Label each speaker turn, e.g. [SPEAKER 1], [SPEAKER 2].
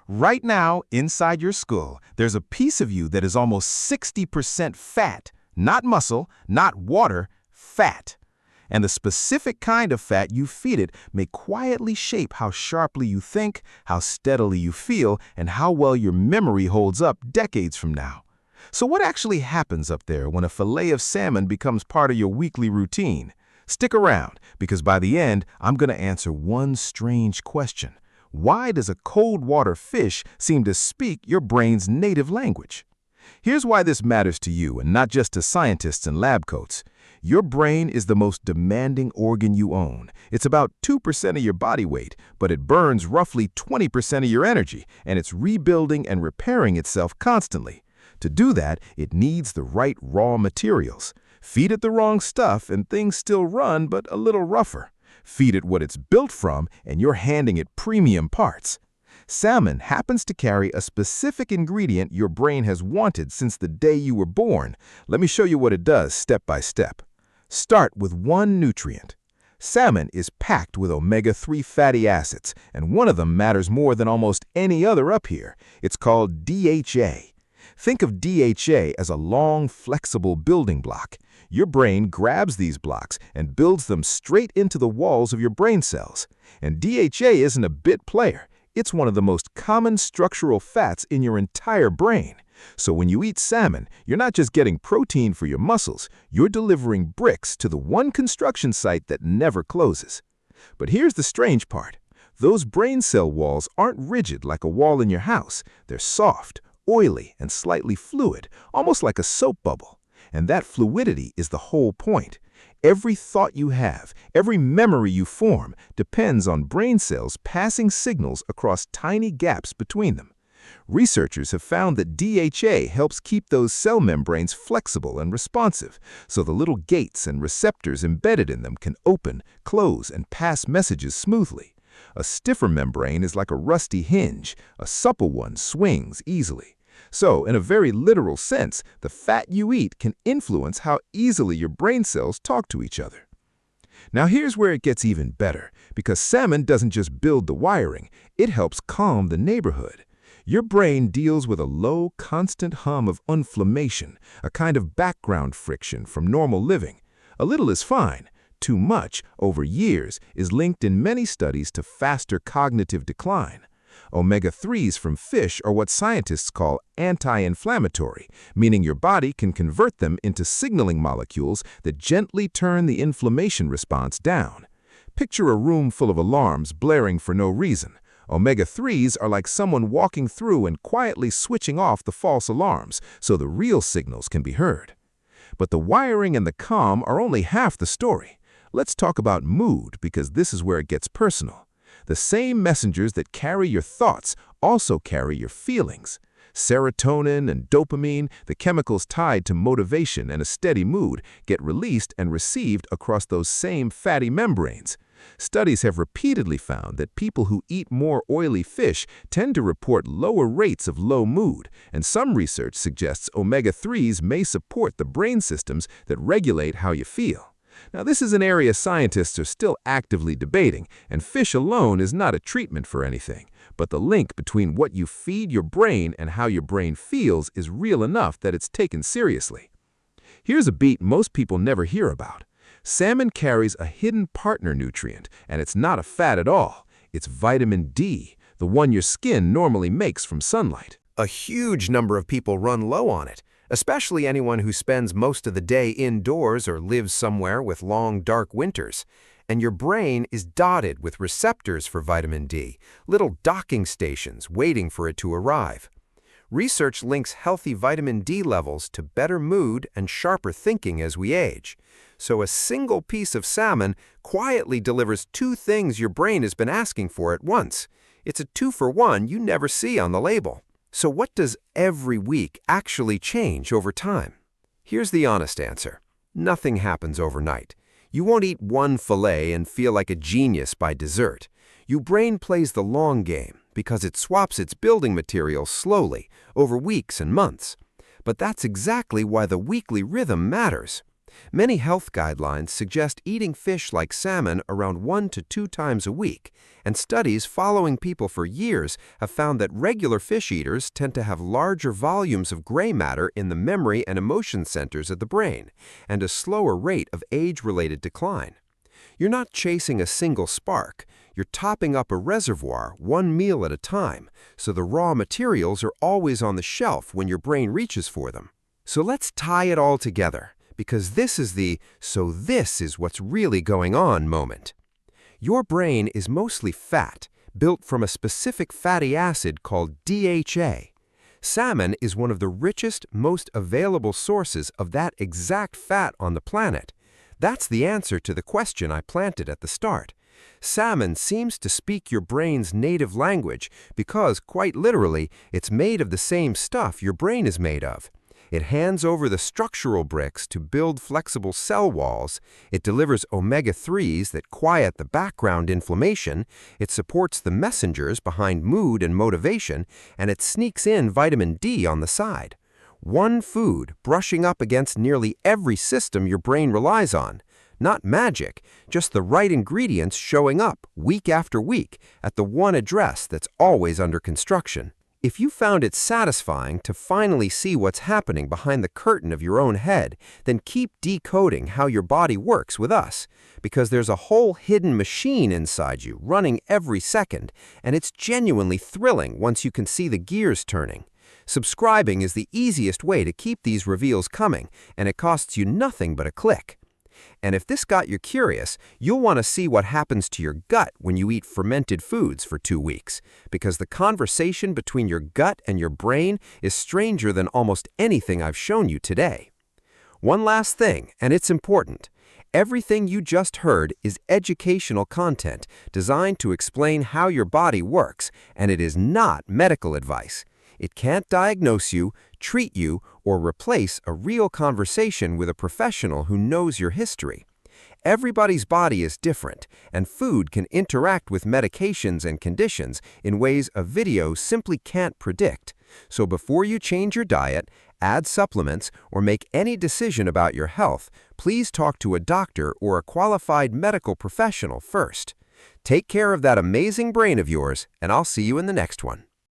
[SPEAKER 1] Right now, inside your skull, there's a piece of you that is almost 60% fat. Not muscle, not water, fat. And the specific kind of fat you feed it may quietly shape how sharply you think, how steadily you feel, and how well your memory holds up decades from now. So what actually happens up there when a fillet of salmon becomes part of your weekly routine? Stick around, because by the end, I'm going to answer one strange question. Why does a cold water fish seem to speak your brain's native language? Here's why this matters to you and not just to scientists in lab coats. Your brain is the most demanding organ you own. It's about 2% of your body weight, but it burns roughly 20% of your energy, and it's rebuilding and repairing itself constantly. To do that, it needs the right raw materials. Feed it the wrong stuff and things still run, but a little rougher. Feed it what it's built from, and you're handing it premium parts. Salmon happens to carry a specific ingredient your brain has wanted since the day you were born. Let me show you what it does step by step. Start with one nutrient. Salmon is packed with omega-3 fatty acids, and one of them matters more than almost any other up here. It's called DHA. Think of DHA as a long, flexible building block. Your brain grabs these blocks and builds them straight into the walls of your brain cells. And DHA isn't a bit player. It's one of the most common structural fats in your entire brain. So when you eat salmon, you're not just getting protein for your muscles, you're delivering bricks to the one construction site that never closes. But here's the strange part. Those brain cell walls aren't rigid like a wall in your house. They're soft, oily, and slightly fluid, almost like a soap bubble. And that fluidity is the whole point. Every thought you have, every memory you form, depends on brain cells passing signals across tiny gaps between them. Researchers have found that DHA helps keep those cell membranes flexible and responsive, so the little gates and receptors embedded in them can open, close, and pass messages smoothly. A stiffer membrane is like a rusty hinge. A supple one swings easily. So, in a very literal sense, the fat you eat can influence how easily your brain cells talk to each other. Now here's where it gets even better, because salmon doesn't just build the wiring, it helps calm the neighborhood. Your brain deals with a low, constant hum of inflammation, a kind of background friction from normal living. A little is fine. Too much, over years, is linked in many studies to faster cognitive decline. Omega-3s from fish are what scientists call anti-inflammatory, meaning your body can convert them into signaling molecules that gently turn the inflammation response down. Picture a room full of alarms blaring for no reason. Omega-3s are like someone walking through and quietly switching off the false alarms so the real signals can be heard. But the wiring and the calm are only half the story. Let's talk about mood, because this is where it gets personal. The same messengers that carry your thoughts also carry your feelings. Serotonin and dopamine, the chemicals tied to motivation and a steady mood, get released and received across those same fatty membranes. Studies have repeatedly found that people who eat more oily fish tend to report lower rates of low mood, and some research suggests omega-3s may support the brain systems that regulate how you feel. Now, this is an area scientists are still actively debating, and fish alone is not a treatment for anything. But the link between what you feed your brain and how your brain feels is real enough that it's taken seriously. Here's a beat most people never hear about. Salmon carries a hidden partner nutrient, and it's not a fat at all. It's vitamin D, the one your skin normally makes from sunlight.
[SPEAKER 2] A huge number of people run low on it, especially anyone who spends most of the day indoors or lives somewhere with long, dark winters. And your brain is dotted with receptors for vitamin D, little docking stations waiting for it to arrive. Research links healthy vitamin D levels to better mood and sharper thinking as we age. So a single piece of salmon quietly delivers two things your brain has been asking for at once. It's a 2-for-1 you never see on the label. So what does every week actually change over time? Here's the honest answer. Nothing happens overnight. You won't eat one fillet and feel like a genius by dessert. Your brain plays the long game because it swaps its building materials slowly over weeks and months. But that's exactly why the weekly rhythm matters. Many health guidelines suggest eating fish like salmon around 1 to 2 times a week, and studies following people for years have found that regular fish eaters tend to have larger volumes of gray matter in the memory and emotion centers of the brain, and a slower rate of age-related decline. You're not chasing a single spark, you're topping up a reservoir one meal at a time, so the raw materials are always on the shelf when your brain reaches for them. So let's tie it all together, because this is the "so this is what's really going on" moment. Your brain is mostly fat, built from a specific fatty acid called DHA. Salmon is one of the richest, most available sources of that exact fat on the planet. That's the answer to the question I planted at the start. Salmon seems to speak your brain's native language because, quite literally, it's made of the same stuff your brain is made of. It hands over the structural bricks to build flexible cell walls, it delivers omega-3s that quiet the background inflammation, it supports the messengers behind mood and motivation, and it sneaks in vitamin D on the side. One food brushing up against nearly every system your brain relies on. Not magic, just the right ingredients showing up week after week at the one address that's always under construction. If you found it satisfying to finally see what's happening behind the curtain of your own head, then keep decoding how your body works with us, because there's a whole hidden machine inside you running every second, and it's genuinely thrilling once you can see the gears turning. Subscribing is the easiest way to keep these reveals coming, and it costs you nothing but a click. And if this got you curious, you'll want to see what happens to your gut when you eat fermented foods for 2 weeks, because the conversation between your gut and your brain is stranger than almost anything I've shown you today. One last thing, and it's important. Everything you just heard is educational content designed to explain how your body works, and it is not medical advice. It can't diagnose you, treat you, or replace a real conversation with a professional who knows your history. Everybody's body is different, and food can interact with medications and conditions in ways a video simply can't predict. So before you change your diet, add supplements, or make any decision about your health, please talk to a doctor or a qualified medical professional first. Take care of that amazing brain of yours, and I'll see you in the next one.